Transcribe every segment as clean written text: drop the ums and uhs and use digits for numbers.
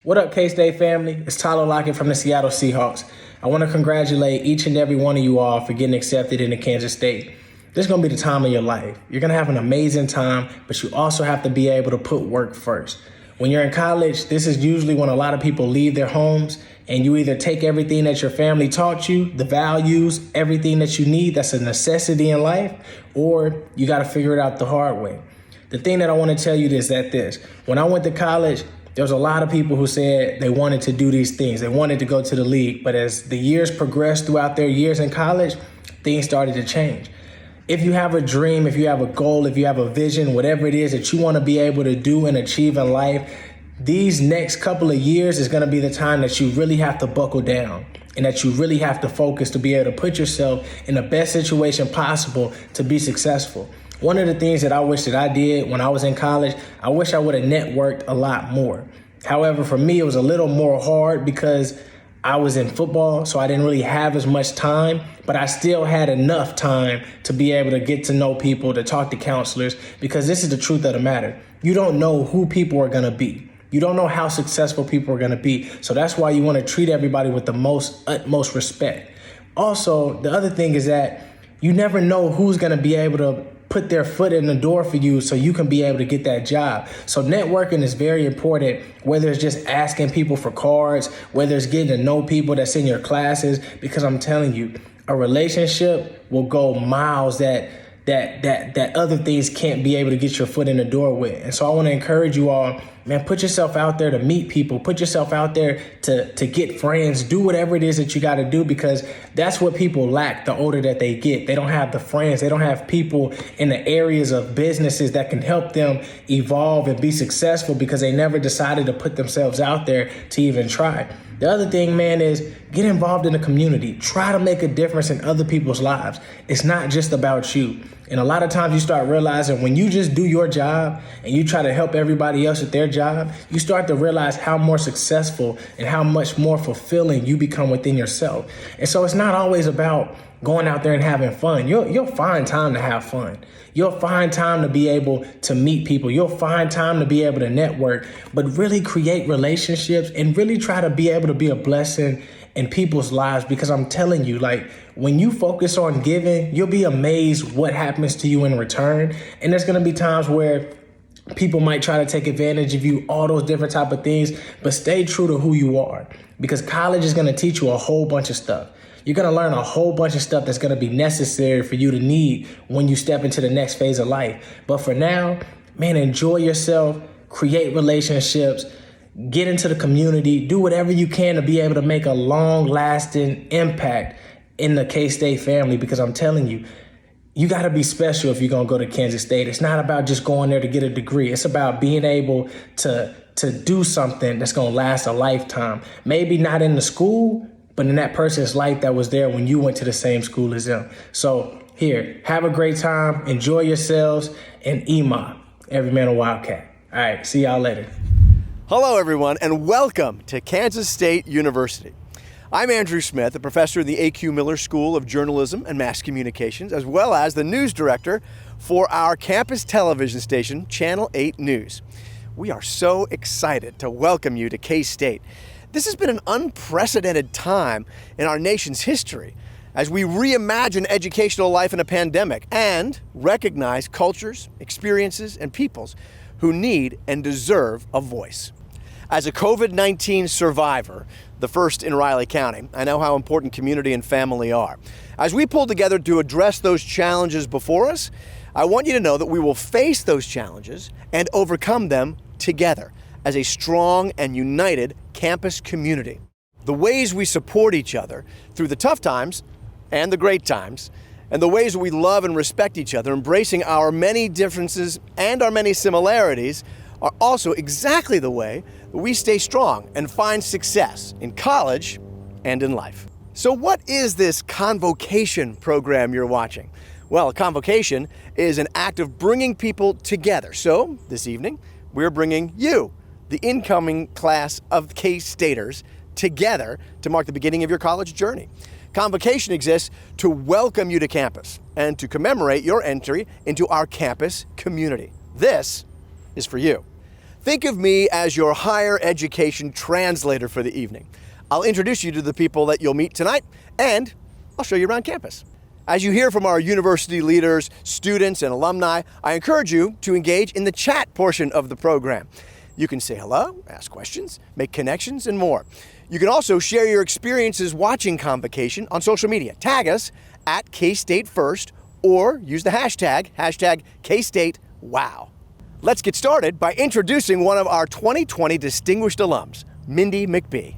What up, K-State family? It's Tyler Lockett from the Seattle Seahawks. I want to congratulate each and every one of you all for getting accepted into Kansas State. This is going to be the time of your life. You're going to have an amazing time, but you also have to be able to put work first. When you're in college, this is usually when a lot of people leave their homes and you either take everything that your family taught you, the values, everything that you need that's a necessity in life, or you got to figure it out the hard way. The thing that I want to tell you is that when I went to college, there was a lot of people who said they wanted to do these things. They wanted to go to the league. But as the years progressed throughout their years in college, things started to change. If you have a dream, if you have a goal, if you have a vision, whatever it is that you want to be able to do and achieve in life, these next couple of years is going to be the time that you really have to buckle down and that you really have to focus to be able to put yourself in the best situation possible to be successful. One of the things that I wish that I did when I was in college, I wish I would have networked a lot more. However, for me, it was a little more hard because I was in football, so I didn't really have as much time, but I still had enough time to be able to get to know people, to talk to counselors, because this is the truth of the matter. You don't know who people are going to be. You don't know how successful people are going to be. So that's why you want to treat everybody with the utmost respect. Also, the other thing is that you never know who's going to be able to put their foot in the door for you so you can be able to get that job. So networking is very important, whether it's just asking people for cards, whether it's getting to know people that's in your classes, because I'm telling you, a relationship will go miles that other things can't be able to get your foot in the door with. And so I want to encourage you all, man, put yourself out there to meet people, put yourself out there to get friends, do whatever it is that you got to do, because that's what people lack the older that they get. They don't have the friends. They don't have people in the areas of businesses that can help them evolve and be successful because they never decided to put themselves out there to even try. The other thing, man, is get involved in the community. Try to make a difference in other people's lives. It's not just about you. And a lot of times you start realizing when you just do your job and you try to help everybody else with their job, you start to realize how more successful and how much more fulfilling you become within yourself. And so it's not always about going out there and having fun. You'll find time to have fun. You'll find time to be able to meet people. You'll find time to be able to network, but really create relationships and really try to be able to be a blessing in people's lives, because I'm telling you, like, when you focus on giving, you'll be amazed what happens to you in return. And there's going to be times where people might try to take advantage of you, all those different type of things, but stay true to who you are, because college is going to teach you a whole bunch of stuff. You're going to learn a whole bunch of stuff that's going to be necessary for you to need when you step into the next phase of life. But for now, man, enjoy yourself, create relationships, get into the community, do whatever you can to be able to make a long-lasting impact in the K-State family, because I'm telling you, you got to be special if you're going to go to Kansas State. It's not about just going there to get a degree. It's about being able to do something that's going to last a lifetime. Maybe not in the school, but in that person's life that was there when you went to the same school as them. So here, have a great time, enjoy yourselves, and EMA, every man a Wildcat. All right, see y'all later. Hello, everyone, and welcome to Kansas State University. I'm Andrew Smith, a professor in the A.Q. Miller School of Journalism and Mass Communications, as well as the news director for our campus television station, Channel 8 News. We are so excited to welcome you to K-State. This has been an unprecedented time in our nation's history as we reimagine educational life in a pandemic and recognize cultures, experiences, and peoples who need and deserve a voice. As a COVID-19 survivor, the first in Riley County, I know how important community and family are. As we pull together to address those challenges before us, I want you to know that we will face those challenges and overcome them together as a strong and united campus community. The ways we support each other through the tough times and the great times, and the ways we love and respect each other, embracing our many differences and our many similarities, are also exactly the way that we stay strong and find success in college and in life. So what is this convocation program you're watching? Well, a convocation is an act of bringing people together. So this evening, we're bringing you, the incoming class of K-Staters, together to mark the beginning of your college journey. Convocation exists to welcome you to campus and to commemorate your entry into our campus community. This is for you. Think of me as your higher education translator for the evening. I'll introduce you to the people that you'll meet tonight, and I'll show you around campus. As you hear from our university leaders, students, and alumni, I encourage you to engage in the chat portion of the program. You can say hello, ask questions, make connections, and more. You can also share your experiences watching Convocation on social media. Tag us at K-State First, or use the hashtag KStateWow. Let's get started by introducing one of our 2020 distinguished alums, Mindy McBee.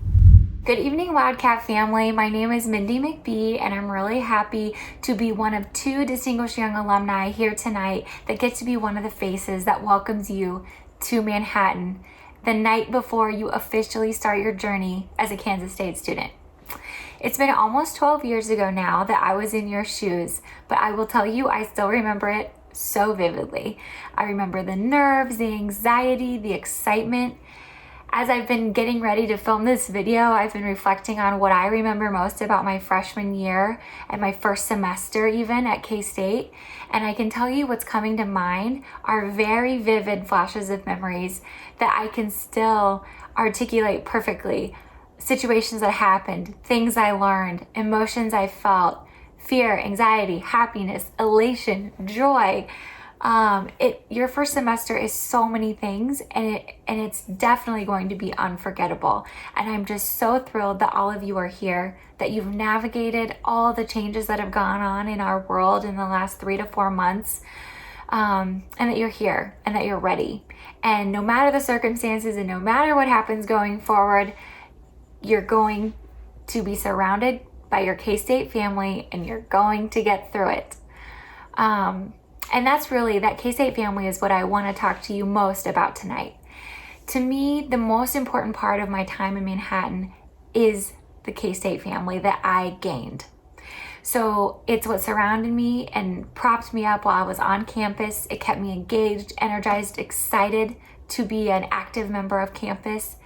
Good evening, Wildcat family. My name is Mindy McBee, and I'm really happy to be one of two distinguished young alumni here tonight that get to be one of the faces that welcomes you to Manhattan the night before you officially start your journey as a Kansas State student. It's been almost 12 years ago now that I was in your shoes, but I will tell you, I still remember it so vividly. I remember the nerves, the anxiety, the excitement. As I've been getting ready to film this video, I've been reflecting on what I remember most about my freshman year and my first semester even at K-State. And I can tell you what's coming to mind are very vivid flashes of memories that I can still articulate perfectly. Situations that happened, things I learned, emotions I felt, fear, anxiety, happiness, elation, joy. Your first semester is so many things, and it's definitely going to be unforgettable. And I'm just so thrilled that all of you are here, that you've navigated all the changes that have gone on in our world in the last 3 to 4 months, and that you're here and that you're ready. And no matter the circumstances and no matter what happens going forward, you're going to be surrounded by your K-State family, and you're going to get through it. And that's really, that K-State family is what I want to talk to you most about tonight. To me, the most important part of my time in Manhattan is the K-State family that I gained. So it's what surrounded me and propped me up while I was on campus. It kept me engaged, energized, excited to be an active member of campus.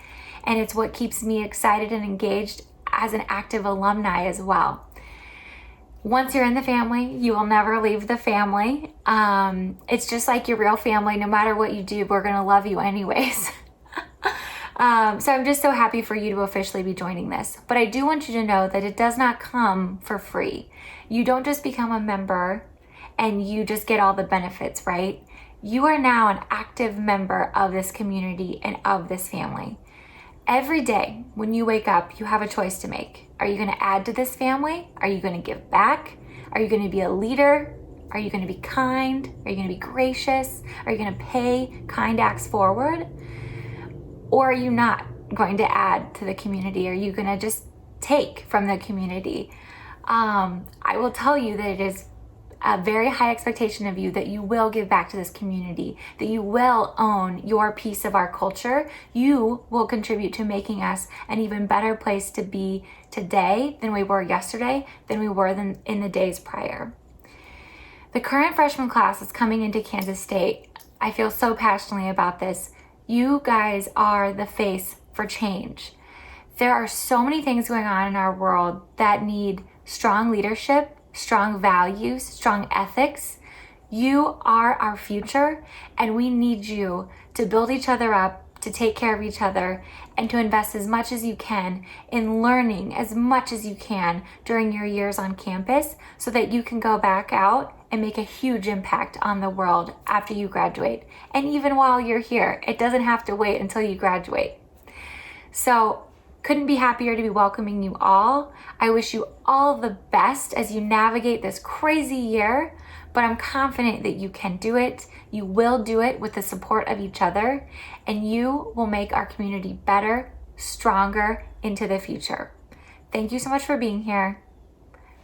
And it's what keeps me excited and engaged as an active alumni as well. Once you're in the family, you will never leave the family. It's just like your real family. No matter what you do, we're going to love you anyways. So I'm just so happy for you to officially be joining this. But I do want you to know that it does not come for free. You don't just become a member and you just get all the benefits, right? You are now an active member of this community and of this family. Every day when you wake up, you have a choice to make. Are you going to add to this family? Are you going to give back? Are you going to be a leader? Are you going to be kind? Are you going to be gracious? Are you going to pay kind acts forward? Or are you not going to add to the community? Are you going to just take from the community? I will tell you that it is a very high expectation of you that you will give back to this community, that you will own your piece of our culture. You will contribute to making us an even better place to be today than we were yesterday, than we were in the days prior. The current freshman class is coming into Kansas State. I feel so passionately about this. You guys are the face for change. There are so many things going on in our world that need strong leadership, strong values, strong ethics. You are our future, and we need you to build each other up, to take care of each other, and to invest as much as you can in learning as much as you can during your years on campus so that you can go back out and make a huge impact on the world after you graduate. And even while you're here, it doesn't have to wait until you graduate. So, couldn't be happier to be welcoming you all. I wish you all the best as you navigate this crazy year, but I'm confident that you can do it. You will do it with the support of each other, and you will make our community better, stronger into the future. Thank you so much for being here.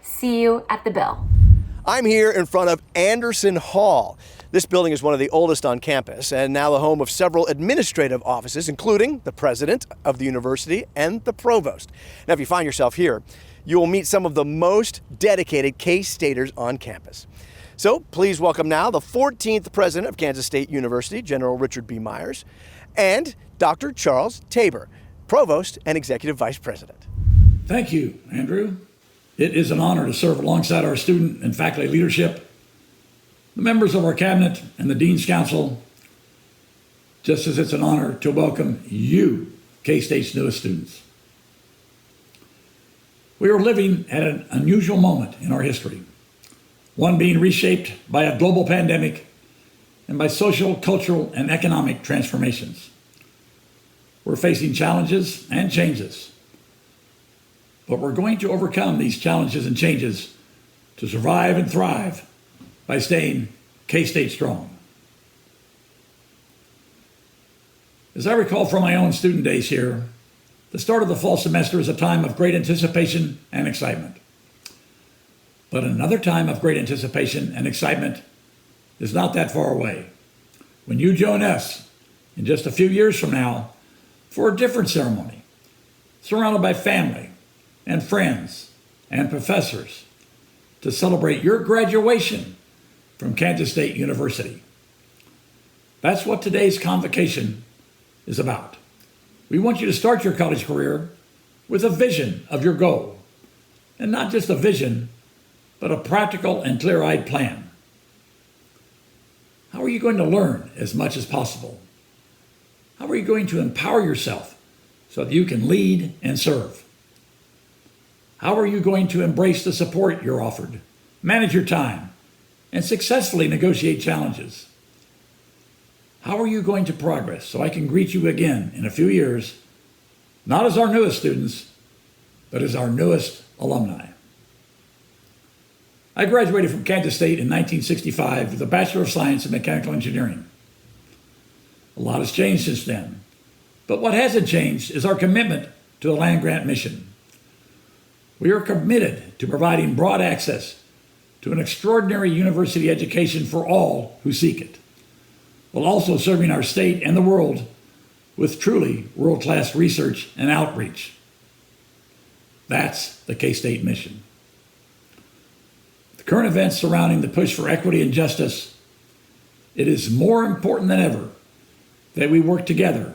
See you at the Bill. I'm here in front of Anderson Hall. This building is one of the oldest on campus and now the home of several administrative offices, including the president of the university and the provost. Now, if you find yourself here, you will meet some of the most dedicated K-Staters on campus. So please welcome now the 14th president of Kansas State University, General Richard B. Meyers, and Dr. Charles Taber, provost and executive vice president. Thank you, Andrew. It is an honor to serve alongside our student and faculty leadership, the members of our cabinet, and the Dean's Council, just as it's an honor to welcome you, K-State's newest students. We are living at an unusual moment in our history, one being reshaped by a global pandemic and by social, cultural, and economic transformations. We're facing challenges and changes, but we're going to overcome these challenges and changes to survive and thrive by staying K-State strong. As I recall from my own student days here, the start of the fall semester is a time of great anticipation and excitement. But another time of great anticipation and excitement is not that far away, when you join us in just a few years from now for a different ceremony, surrounded by family and friends and professors to celebrate your graduation from Kansas State University. That's what today's convocation is about. We want you to start your college career with a vision of your goal, and not just a vision, but a practical and clear-eyed plan. How are you going to learn as much as possible? How are you going to empower yourself so that you can lead and serve? How are you going to embrace the support you're offered, manage your time, and successfully negotiate challenges? How are you going to progress so I can greet you again in a few years, not as our newest students, but as our newest alumni? I graduated from Kansas State in 1965 with a Bachelor of Science in Mechanical Engineering. A lot has changed since then, but what hasn't changed is our commitment to the land-grant mission. We are committed to providing broad access to an extraordinary university education for all who seek it, while also serving our state and the world with truly world-class research and outreach. That's the K-State mission. The current events surrounding the push for equity and justice, it is more important than ever that we work together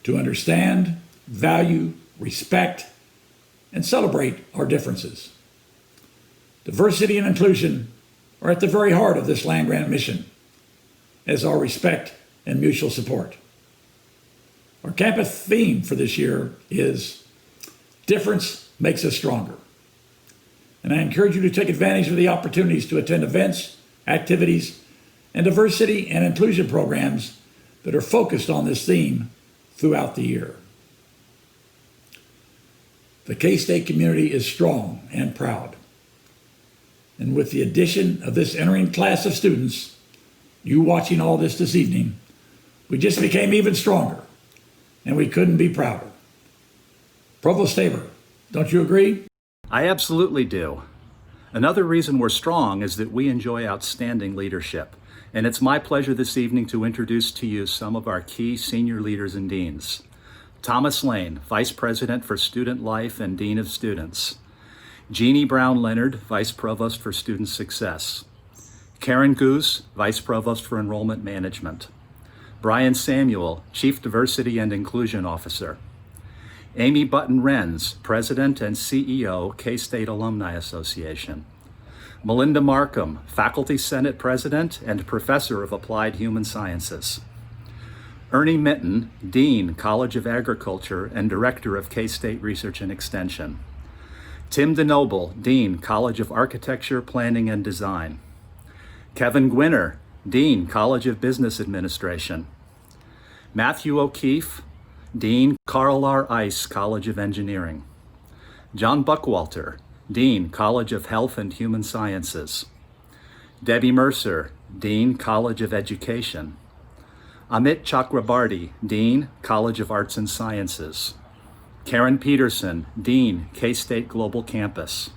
to understand, value, respect, and celebrate our differences. Diversity and inclusion are at the very heart of this land-grant mission, as are respect and mutual support. Our campus theme for this year is Difference Makes Us Stronger. And I encourage you to take advantage of the opportunities to attend events, activities, and diversity and inclusion programs that are focused on this theme throughout the year. The K-State community is strong and proud. And with the addition of this entering class of students, you watching all this evening, we just became even stronger, and we couldn't be prouder. Provost Taber, don't you agree? I absolutely do. Another reason we're strong is that we enjoy outstanding leadership. And it's my pleasure this evening to introduce to you some of our key senior leaders and deans. Thomas Lane, Vice President for Student Life and Dean of Students. Jeannie Brown Leonard, Vice Provost for Student Success. Karen Goose, Vice Provost for Enrollment Management. Brian Samuel, Chief Diversity and Inclusion Officer. Amy Button-Renz, President and CEO, K-State Alumni Association. Melinda Markham, Faculty Senate President and Professor of Applied Human Sciences. Ernie Minton, Dean, College of Agriculture and Director of K-State Research and Extension. Tim DeNoble, Dean, College of Architecture, Planning and Design. Kevin Gwinner, Dean, College of Business Administration. Matthew O'Keefe, Dean, Carl R. Ice, College of Engineering. John Buckwalter, Dean, College of Health and Human Sciences. Debbie Mercer, Dean, College of Education. Amit Chakrabarty, Dean, College of Arts and Sciences. Karen Peterson, Dean, K-State Global Campus.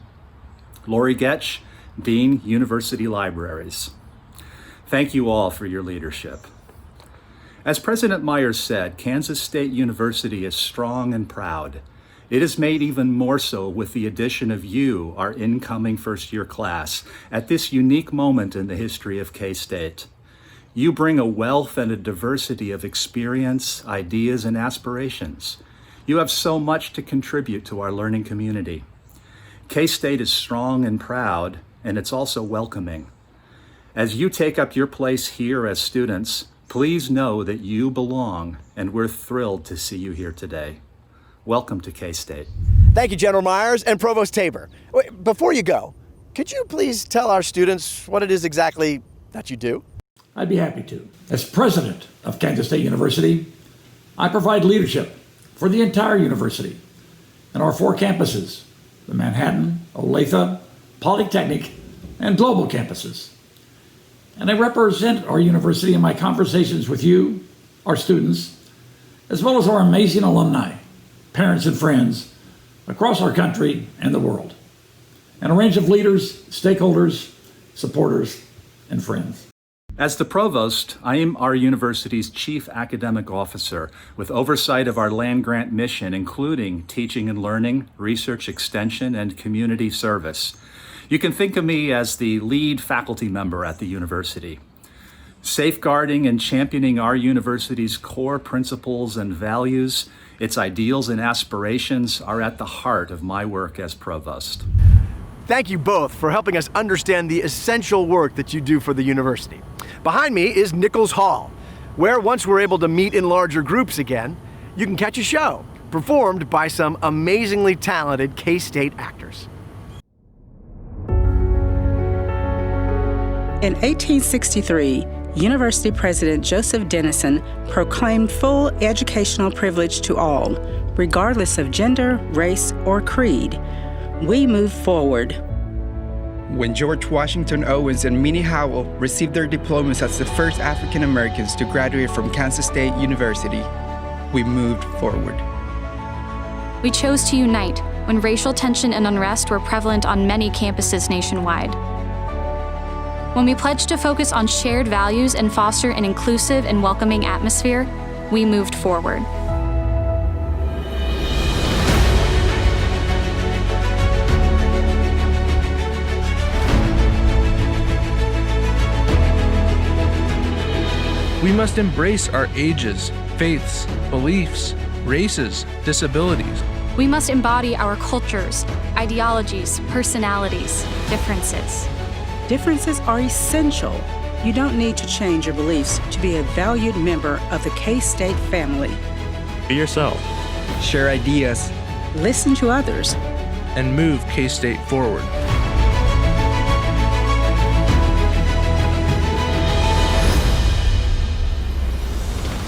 Lori Getch, Dean, University Libraries. Thank you all for your leadership. As President Meyers said, Kansas State University is strong and proud. It is made even more so with the addition of you, our incoming first-year class, at this unique moment in the history of K-State. You bring a wealth and a diversity of experience, ideas, and aspirations. You have so much to contribute to our learning community. K-State is strong and proud, and it's also welcoming. As you take up your place here as students, please know that you belong, and we're thrilled to see you here today. Welcome to K-State. Thank you, General Meyers and Provost Taber. Wait, before you go, could you please tell our students what it is exactly that you do? I'd be happy to. As president of Kansas State University, I provide leadership for the entire university and our 4 campuses, the Manhattan, Olathe, Polytechnic, and Global campuses. And I represent our university in my conversations with you, our students, as well as our amazing alumni, parents and friends across our country and the world, and a range of leaders, stakeholders, supporters, and friends. As the provost, I am our university's chief academic officer with oversight of our land-grant mission, including teaching and learning, research extension, and community service. You can think of me as the lead faculty member at the university. Safeguarding and championing our university's core principles and values, its ideals and aspirations are at the heart of my work as provost. Thank you both for helping us understand the essential work that you do for the university. Behind me is Nichols Hall, where once we're able to meet in larger groups again, you can catch a show performed by some amazingly talented K-State actors. In 1863, University President Joseph Dennison proclaimed full educational privilege to all, regardless of gender, race, or creed. We move forward. When George Washington Owens and Minnie Howell received their diplomas as the first African Americans to graduate from Kansas State University, we moved forward. We chose to unite when racial tension and unrest were prevalent on many campuses nationwide. When we pledged to focus on shared values and foster an inclusive and welcoming atmosphere, we moved forward. We must embrace our ages, faiths, beliefs, races, disabilities, We must embody our cultures, ideologies, personalities, differences. Differences are essential. You don't need to change your beliefs to be a valued member of the K-State family. Be yourself. Share ideas. Listen to others. And move K-State forward.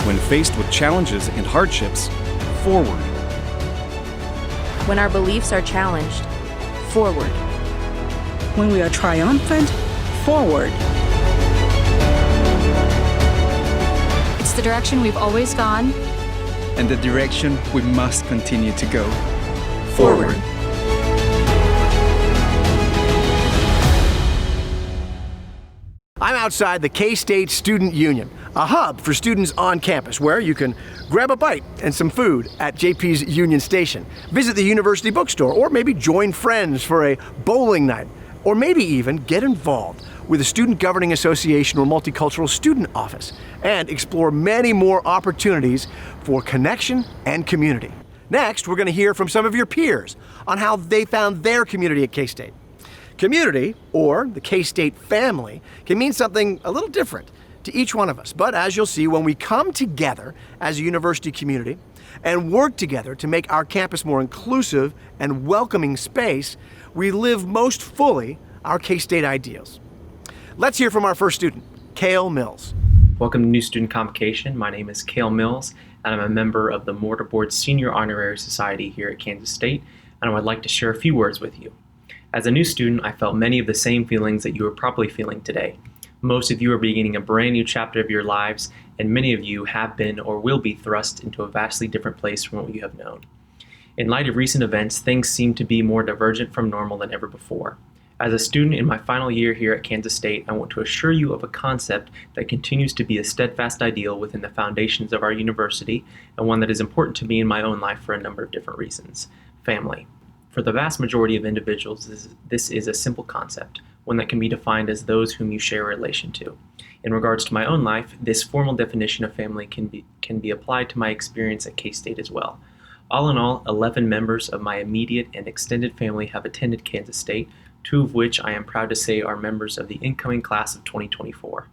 When faced with challenges and hardships, forward. When our beliefs are challenged, forward. When we are triumphant, forward. It's the direction we've always gone, And the direction we must continue to go. Forward. I'm outside the K-State Student Union, a hub for students on campus where you can grab a bite and some food at JP's Union Station, visit the university bookstore, or maybe join friends for a bowling night, or maybe even get involved with a student governing association or multicultural student office, and explore many more opportunities for connection and community. Next, we're going to hear from some of your peers on how they found their community at K-State. Community, or the K-State family, can mean something a little different to each one of us. But as you'll see, when we come together as a university community and work together to make our campus more inclusive and welcoming space, we live most fully our K-State ideals. Let's hear from our first student, Kale Mills. Welcome to New Student Convocation. My name is Kale Mills, and I'm a member of the Mortarboard Senior Honorary Society here at Kansas State, and I would like to share a few words with you. As a new student, I felt many of the same feelings that you are probably feeling today. Most of you are beginning a brand new chapter of your lives, and many of you have been or will be thrust into a vastly different place from what you have known. In light of recent events, things seem to be more divergent from normal than ever before. As a student in my final year here at Kansas State, I want to assure you of a concept that continues to be a steadfast ideal within the foundations of our university, and one that is important to me in my own life for a number of different reasons: family. For the vast majority of individuals, this is a simple concept, one that can be defined as those whom you share a relation to. In regards to my own life, this formal definition of family can be applied to my experience at K-State as well. All in all, 11 members of my immediate and extended family have attended Kansas State, 2 of which I am proud to say are members of the incoming class of 2024.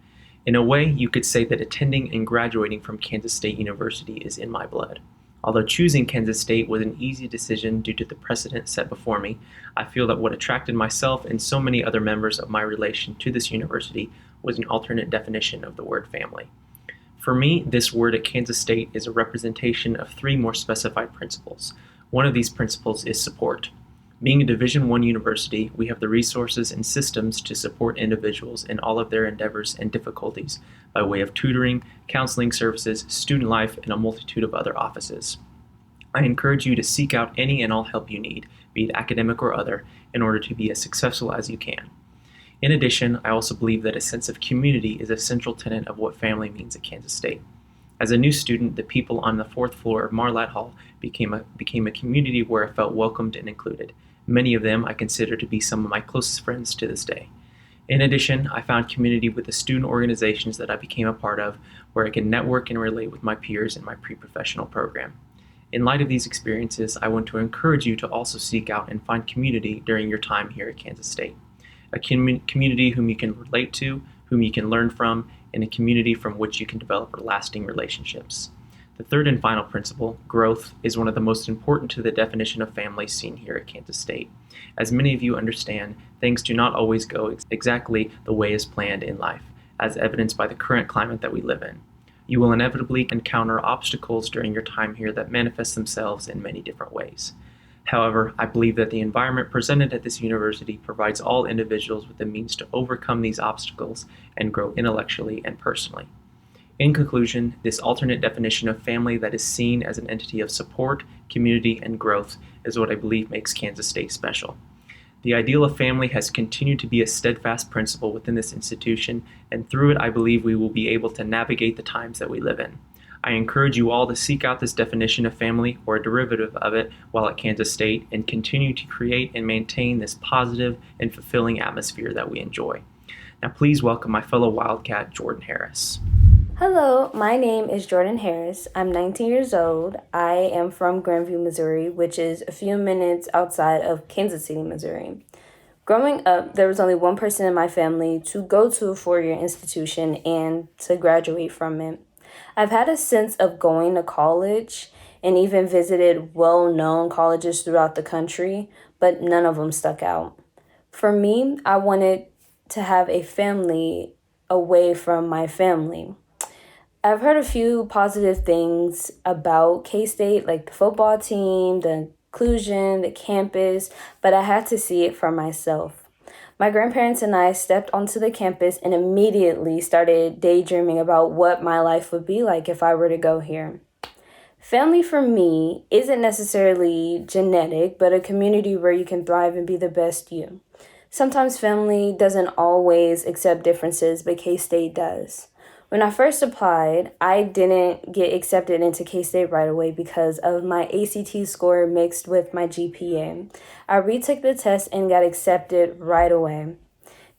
In a way, you could say that attending and graduating from Kansas State University is in my blood. Although choosing Kansas State was an easy decision due to the precedent set before me, I feel that what attracted myself and so many other members of my relation to this university was an alternate definition of the word family. For me, this word at Kansas State is a representation of 3 more specified principles. One of these principles is support. Being a Division I university, we have the resources and systems to support individuals in all of their endeavors and difficulties by way of tutoring, counseling services, student life, and a multitude of other offices. I encourage you to seek out any and all help you need, be it academic or other, in order to be as successful as you can. In addition, I also believe that a sense of community is a central tenet of what family means at Kansas State. As a new student, the people on the 4th floor of Marlatt Hall became a community where I felt welcomed and included. Many of them I consider to be some of my closest friends to this day. In addition, I found community with the student organizations that I became a part of, where I can network and relate with my peers in my pre-professional program. In light of these experiences, I want to encourage you to also seek out and find community during your time here at Kansas State. A community whom you can relate to, whom you can learn from, and a community from which you can develop lasting relationships. The third and final principle, growth, is one of the most important to the definition of family seen here at Kansas State. As many of you understand, things do not always go exactly the way as planned in life, as evidenced by the current climate that we live in. You will inevitably encounter obstacles during your time here that manifest themselves in many different ways. However, I believe that the environment presented at this university provides all individuals with the means to overcome these obstacles and grow intellectually and personally. In conclusion, this alternate definition of family that is seen as an entity of support, community, and growth is what I believe makes Kansas State special. The ideal of family has continued to be a steadfast principle within this institution, and through it I believe we will be able to navigate the times that we live in. I encourage you all to seek out this definition of family or a derivative of it while at Kansas State and continue to create and maintain this positive and fulfilling atmosphere that we enjoy. Now please welcome my fellow Wildcat, Jordyn Harris. Hello, my name is Jordyn Harris. I'm 19 years old. I am from Grandview, Missouri, which is a few minutes outside of Kansas City, Missouri. Growing up, there was only one person in my family to go to a four-year institution and to graduate from it. I've had a sense of going to college and even visited well-known colleges throughout the country, but none of them stuck out. For me, I wanted to have a family away from my family. I've heard a few positive things about K-State, like the football team, the inclusion, the campus, but I had to see it for myself. My grandparents and I stepped onto the campus and immediately started daydreaming about what my life would be like if I were to go here. Family for me isn't necessarily genetic, but a community where you can thrive and be the best you. Sometimes family doesn't always accept differences, but K-State does. When I first applied, I didn't get accepted into K-State right away because of my ACT score mixed with my GPA. I retook the test and got accepted right away.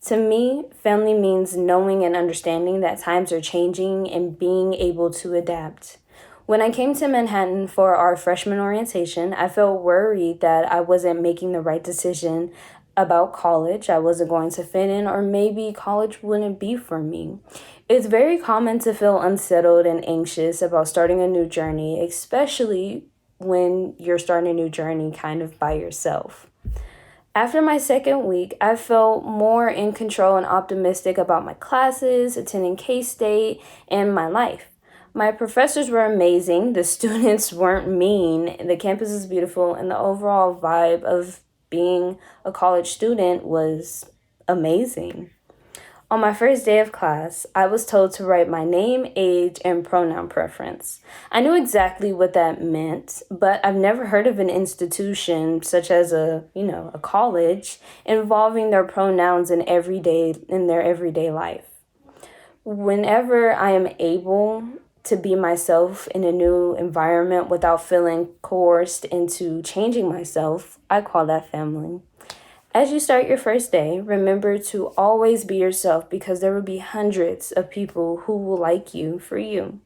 To me, family means knowing and understanding that times are changing and being able to adapt. When I came to Manhattan for our freshman orientation, I felt worried that I wasn't making the right decision about college. I wasn't going to fit in, or maybe college wouldn't be for me. It's very common to feel unsettled and anxious about starting a new journey, especially when you're starting a new journey kind of by yourself. After my second week, I felt more in control and optimistic about my classes, attending K-State, and my life. My professors were amazing, the students weren't mean, the campus is beautiful, and the overall vibe of being a college student was amazing. On my first day of class, I was told to write my name, age, and pronoun preference. I knew exactly what that meant, but I've never heard of an institution such as a college involving their pronouns in their everyday life. Whenever I am able to be myself in a new environment without feeling coerced into changing myself, I call that family. As you start your first day, remember to always be yourself because there will be hundreds of people who will like you for you.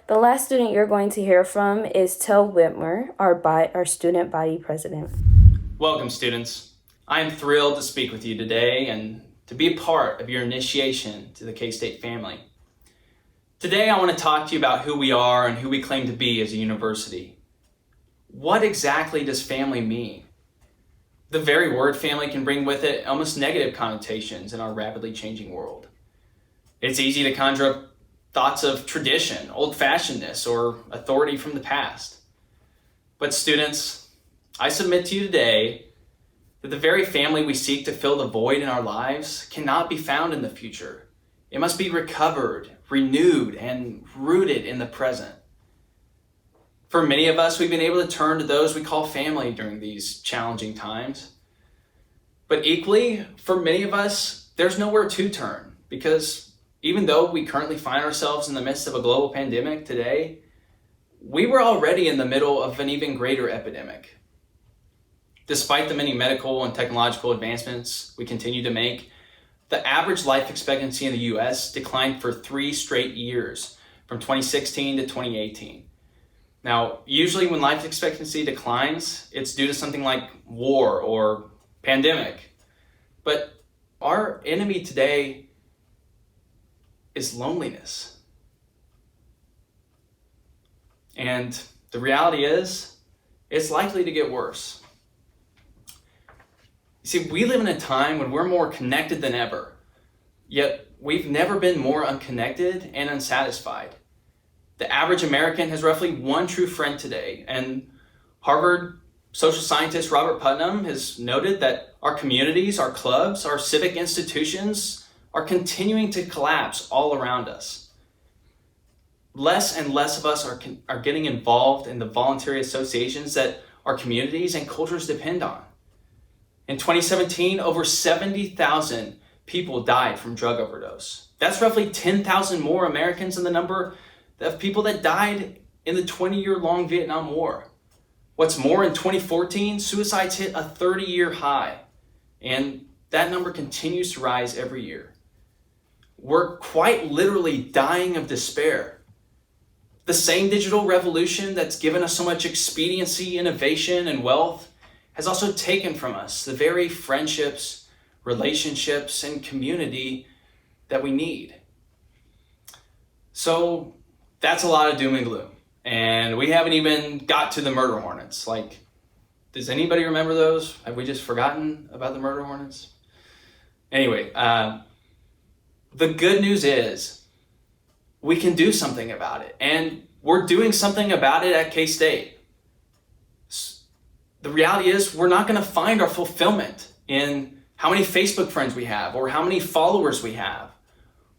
The last student you're going to hear from is Tel Wittmer, our student body president. Welcome, students. I am thrilled to speak with you today and to be a part of your initiation to the K-State family. Today, I want to talk to you about who we are and who we claim to be as a university. What exactly does family mean? The very word family can bring with it almost negative connotations in our rapidly changing world. It's easy to conjure up thoughts of tradition, old-fashionedness, or authority from the past. But students, I submit to you today that the very family we seek to fill the void in our lives cannot be found in the future. It must be recovered, renewed, and rooted in the present. For many of us, we've been able to turn to those we call family during these challenging times. But equally, for many of us, there's nowhere to turn because even though we currently find ourselves in the midst of a global pandemic today, we were already in the middle of an even greater epidemic. Despite the many medical and technological advancements we continue to make, the average life expectancy in the US declined for 3 straight years from 2016 to 2018. Now, usually when life expectancy declines, it's due to something like war or pandemic. But our enemy today is loneliness. And the reality is, it's likely to get worse. You see, we live in a time when we're more connected than ever, yet we've never been more unconnected and unsatisfied. The average American has roughly one true friend today, and Harvard social scientist Robert Putnam has noted that our communities, our clubs, our civic institutions are continuing to collapse all around us. Less and less of us are getting involved in the voluntary associations that our communities and cultures depend on. In 2017, over 70,000 people died from drug overdose. That's roughly 10,000 more Americans than the number of people that died in the 20-year-long Vietnam War. What's more, in 2014, suicides hit a 30-year high, and that number continues to rise every year. were quite literally dying of despair. The same digital revolution that's given us so much expediency, innovation, and wealth has also taken from us the very friendships, relationships, and community that we need. So that's a lot of doom and gloom. And we haven't even got to the murder hornets. Like, does anybody remember those? Have we just forgotten about the murder hornets? Anyway, the good news is we can do something about it. And we're doing something about it at K-State. The reality is we're not going to find our fulfillment in how many Facebook friends we have or how many followers we have.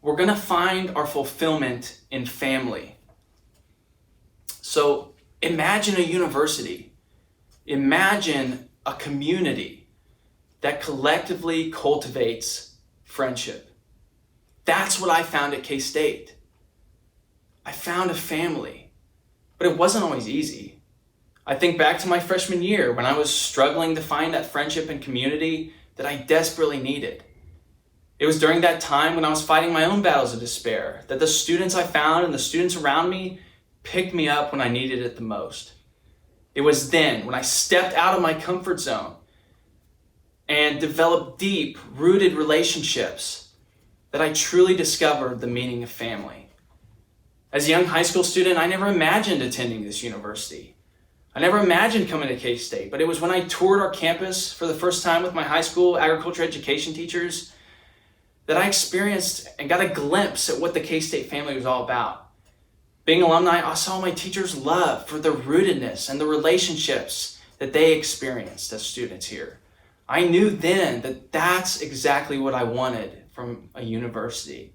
We're going to find our fulfillment in family. So imagine a university. Imagine a community that collectively cultivates friendship. That's what I found at K-State. I found a family, but it wasn't always easy. I think back to my freshman year when I was struggling to find that friendship and community that I desperately needed. It was during that time when I was fighting my own battles of despair that the students I found and the students around me picked me up when I needed it the most. It was then when I stepped out of my comfort zone and developed deep, rooted relationships that I truly discovered the meaning of family. As a young high school student, I never imagined attending this university. I never imagined coming to K-State, but it was when I toured our campus for the first time with my high school agriculture education teachers that I experienced and got a glimpse at what the K-State family was all about. Being alumni, I saw my teachers' love for the rootedness and the relationships that they experienced as students here. I knew then that that's exactly what I wanted from a university.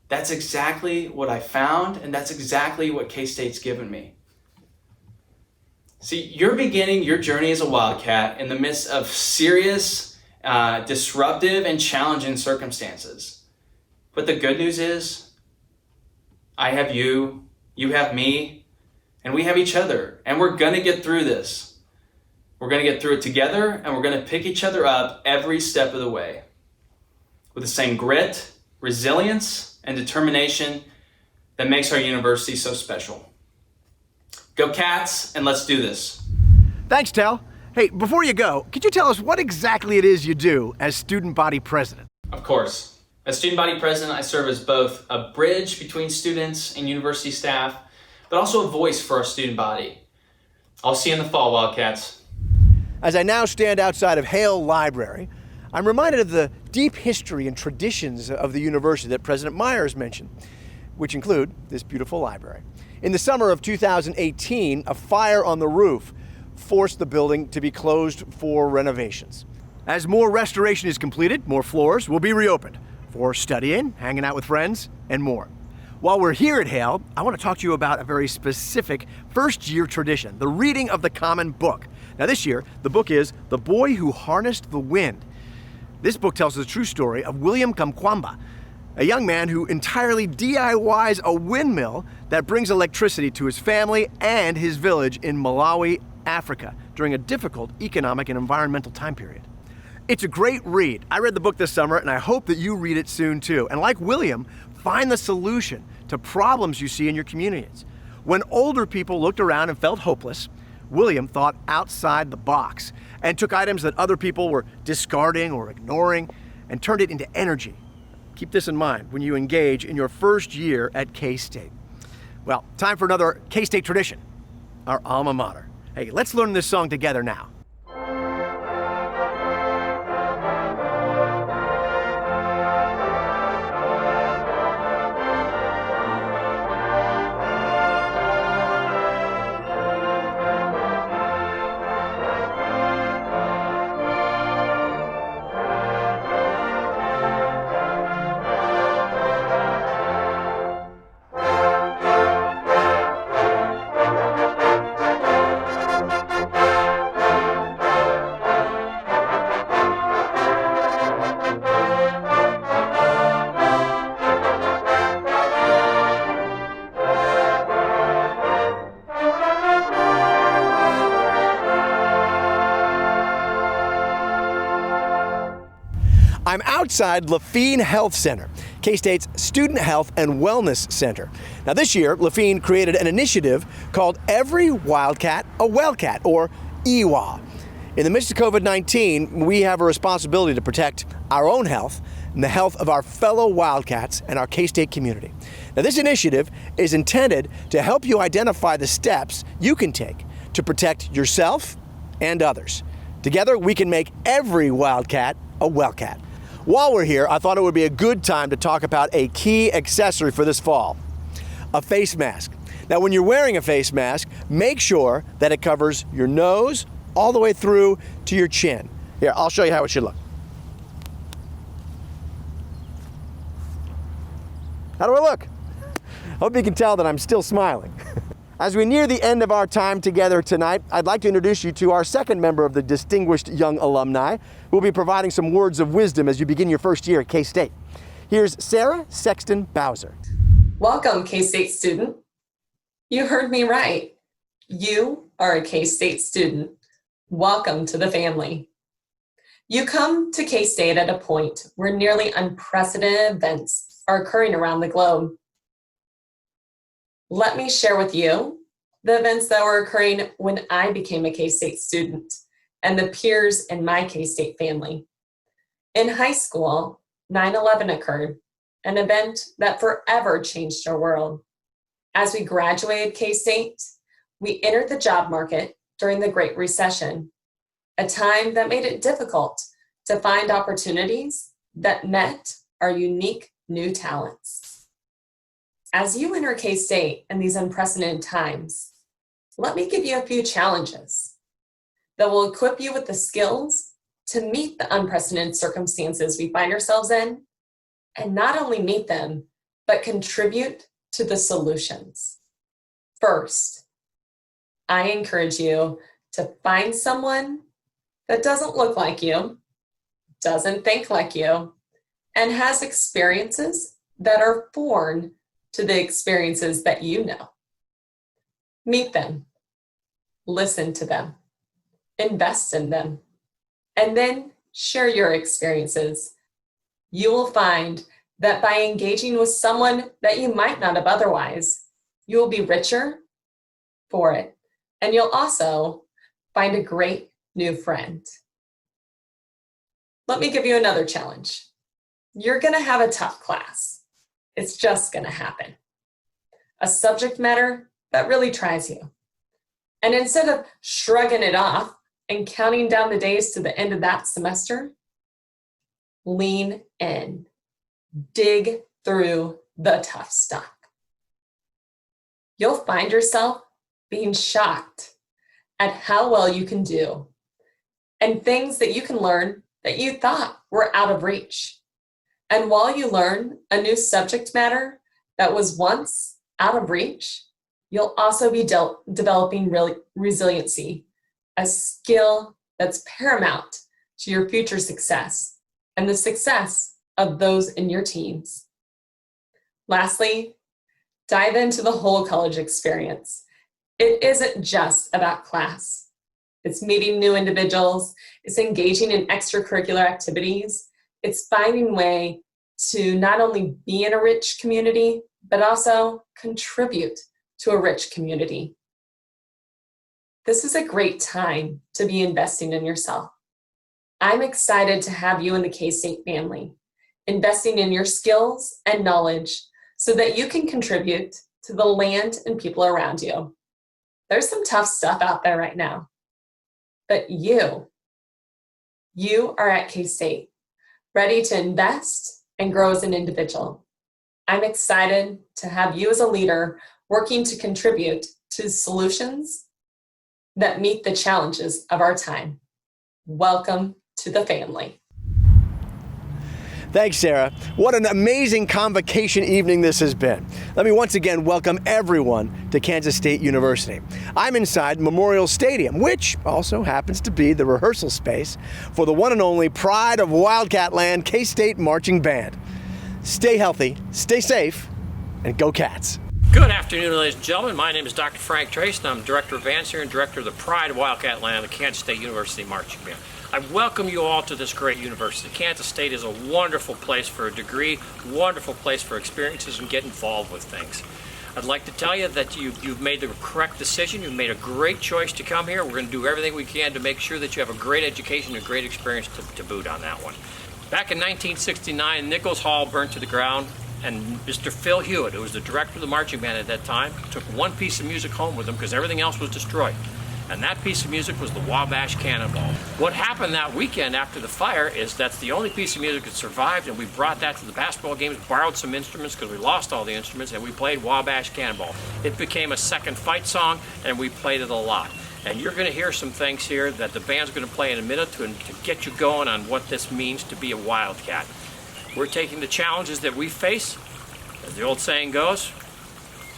That's exactly what I found, and that's exactly what K-State's given me. See, you're beginning your journey as a Wildcat in the midst of serious, disruptive, and challenging circumstances. But the good news is, I have you, you have me, and we have each other, and we're gonna get through this. We're gonna get through it together, and we're gonna pick each other up every step of the way with the same grit, resilience, and determination that makes our university so special. Go Cats, and let's do this. Thanks, Tel. Hey, before you go, could you tell us what exactly it is you do as Student Body President? Of course. As Student Body President, I serve as both a bridge between students and university staff, but also a voice for our student body. I'll see you in the fall, Wildcats. As I now stand outside of Hale Library, I'm reminded of the deep history and traditions of the university that President Meyers mentioned, which include this beautiful library. In the summer of 2018, a fire on the roof forced the building to be closed for renovations. As more restoration is completed, more floors will be reopened for studying, hanging out with friends, and more. While we're here at Hale, I want to talk to you about a very specific first-year tradition, the reading of the Common Book. Now this year, the book is The Boy Who Harnessed the Wind. This book tells the true story of William Kamkwamba, a young man who entirely DIYs a windmill that brings electricity to his family and his village in Malawi, Africa, during a difficult economic and environmental time period. It's a great read. I read the book this summer, and I hope that you read it soon too. And like William, find the solution to problems you see in your communities. When older people looked around and felt hopeless, William thought outside the box and took items that other people were discarding or ignoring and turned it into energy. Keep this in mind when you engage in your first year at K-State. Well, time for another K-State tradition, our alma mater. Hey, let's learn this song together now. I'm outside Lafine Health Center, K-State's Student Health and Wellness Center. Now this year, Lafine created an initiative called Every Wildcat a Wellcat, or EWA. In the midst of COVID-19, we have a responsibility to protect our own health and the health of our fellow Wildcats and our K-State community. Now this initiative is intended to help you identify the steps you can take to protect yourself and others. Together, we can make every Wildcat a Wellcat. While we're here, I thought it would be a good time to talk about a key accessory for this fall, a face mask. Now, when you're wearing a face mask, make sure that it covers your nose all the way through to your chin. Here, I'll show you how it should look. How do I look? I hope you can tell that I'm still smiling. As we near the end of our time together tonight, I'd like to introduce you to our second member of the distinguished young alumni, who will be providing some words of wisdom as you begin your first year at K-State. Here's Sara Sexton-Bowser. Welcome, K-State student. You heard me right. You are a K-State student. Welcome to the family. You come to K-State at a point where nearly unprecedented events are occurring around the globe. Let me share with you the events that were occurring when I became a K-State student and the peers in my K-State family. In high school, 9/11 occurred, an event that forever changed our world. As we graduated K-State, we entered the job market during the Great Recession, a time that made it difficult to find opportunities that met our unique new talents. As you enter K-State in these unprecedented times, let me give you a few challenges that will equip you with the skills to meet the unprecedented circumstances we find ourselves in, and not only meet them, but contribute to the solutions. First, I encourage you to find someone that doesn't look like you, doesn't think like you, and has experiences that are foreign to the experiences that you know. Meet them, listen to them, invest in them, and then share your experiences. You will find that by engaging with someone that you might not have otherwise, you will be richer for it, and you'll also find a great new friend. Let me give you another challenge. You're gonna have a tough class. It's just gonna happen. A subject matter that really tries you. And instead of shrugging it off and counting down the days to the end of that semester, lean in, dig through the tough stuff. You'll find yourself being shocked at how well you can do and things that you can learn that you thought were out of reach. And while you learn a new subject matter that was once out of reach, you'll also be developing resiliency, a skill that's paramount to your future success and the success of those in your teams. Lastly, dive into the whole college experience. It isn't just about class. It's meeting new individuals, it's engaging in extracurricular activities, it's finding a way to not only be in a rich community, but also contribute to a rich community. This is a great time to be investing in yourself. I'm excited to have you in the K-State family, investing in your skills and knowledge so that you can contribute to the land and people around you. There's some tough stuff out there right now, but you are at K-State, ready to invest and grow as an individual. I'm excited to have you as a leader working to contribute to solutions that meet the challenges of our time. Welcome to the family. Thanks, Sara. What an amazing convocation evening this has been. Let me once again welcome everyone to Kansas State University. I'm inside Memorial Stadium, which also happens to be the rehearsal space for the one and only pride of Wildcat Land, K-State Marching Band. Stay healthy, stay safe, and go Cats. Good afternoon, ladies and gentlemen. My name is Dr. Frank Trace, and I'm Director of Advance here and Director of the Pride of Wildcat Land, the Kansas State University Marching Band. I welcome you all to this great university. Kansas State is a wonderful place for a degree, wonderful place for experiences and get involved with things. I'd like to tell you that you've made the correct decision. You've made a great choice to come here. We're going to do everything we can to make sure that you have a great education and a great experience to boot on that one. Back in 1969, Nichols Hall burned to the ground, and Mr. Phil Hewitt, who was the director of the marching band at that time, took one piece of music home with him because everything else was destroyed. And that piece of music was the Wabash Cannonball. What happened that weekend after the fire is that's the only piece of music that survived, and we brought that to the basketball games, borrowed some instruments because we lost all the instruments, and we played Wabash Cannonball. It became a second fight song, and we played it a lot. And you're going to hear some things here that the band's going to play in a minute to get you going on what this means to be a Wildcat. We're taking the challenges that we face. As the old saying goes,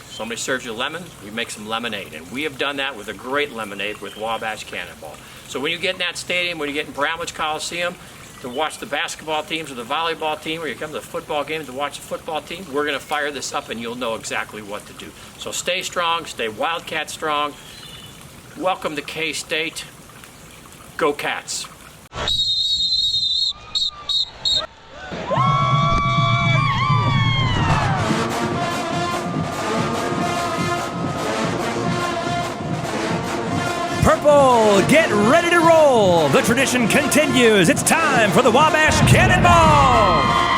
somebody serves you lemon, we make some lemonade. And we have done that with a great lemonade with Wabash Cannonball. So when you get in that stadium, when you get in Bramlage Coliseum to watch the basketball teams or the volleyball team, or you come to the football game to watch the football team, we're going to fire this up and you'll know exactly what to do. So stay strong, stay Wildcat strong. Welcome to K-State. Go Cats. Purple, get ready to roll. The tradition continues. It's time for the Wabash Cannonball.